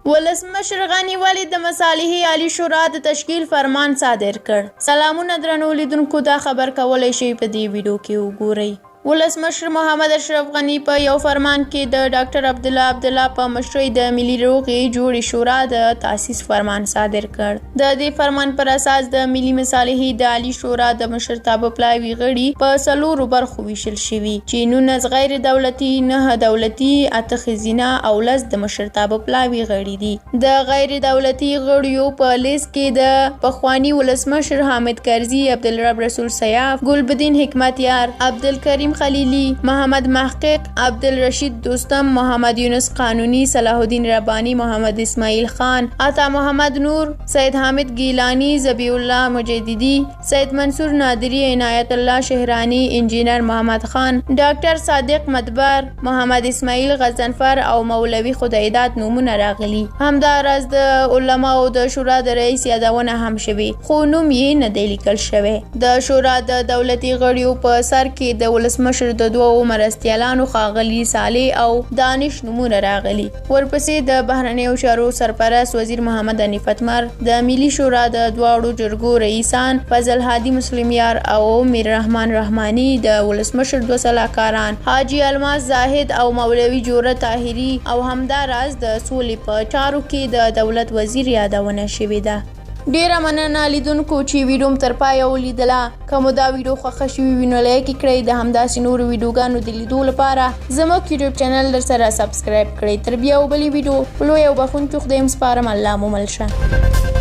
ولسمشر غني ولي د مصالحې عالی شورا د تشکیل فرمان صادر کړ. سلامونه درنو لیدونکو، دا خبر کولای شئ په دې ویډیو کې وګورئ. ولسمشر محمد اشرف غني په یو فرمان کې د ډاکټر عبدالله په مشرۍ د ملي روغې جوړې شورا د تاسیس فرمان صادر کړ. د دې فرمان پر اساس د ملي مصالحې د عالی شورا د مشرتابه پلاوي غړي په 4 برخو ویشل شوي چې 19 غیر دولتي، 9 دولتي، 8 ښځینه او 10 د مشرتابه پلاوي غړي دي. د غیر دولتي غړیو په لیست کې د پخواني ولسمشر حامد کرزي، عبدالرب رسول سیاف، ګلبدین حکمتیار، عبدالکریم خلیلی، محمد محقق، عبدالرشید دوستم، محمد یونس قانونی، صلاح الدین ربانی، محمد اسماعیل خان، عطا محمد نور، سید حامد گیلانی، ذبیح الله مجددی، سید منصور نادری، عنایت الله شهرانی، انجینر محمد خان، ډاکټر صادق مدبر، محمد اسماعیل غضنفر او مولوي خدایداد نومونه راغلي. همداراز د علماو د شورا د رئیس یادونه هم شوې، خو نوم یې نه دی لیکل شوی. د شورا د دولتي غړیو په سر کې د ولسمشر د 2 مرستیالانو ښاغلي صالح او دانش نومونه راغلي. ورپسې د بهرنیو چارو سرپرست وزیر محمد حنیف اتمر، د ملي شورا د 2 جرګو رئیسان فضل هادي مسلمیار او میر رحمان رحماني، د ولسمشر 2 سلاکاران حاجی الماس زاهد او مولوي جوره طاهري، او همداراز د سولې په چارو کې د دولت وزیر یادونه شوې ده. ډیره مننه لیدونکو چې ویډیو تر پایه ولیدله. که مو دا ویډیو خوښه شوي وي نو لایک کړئ. د همداسې نورو ویډیوګانو د لیدو لپاره زموږ یوټیوب چینل درسره سبسکرایب کړئ. تر بیا او بلې ویډیو په لوی او بخښونکي خدای مو سپارم. الله مو مل شه.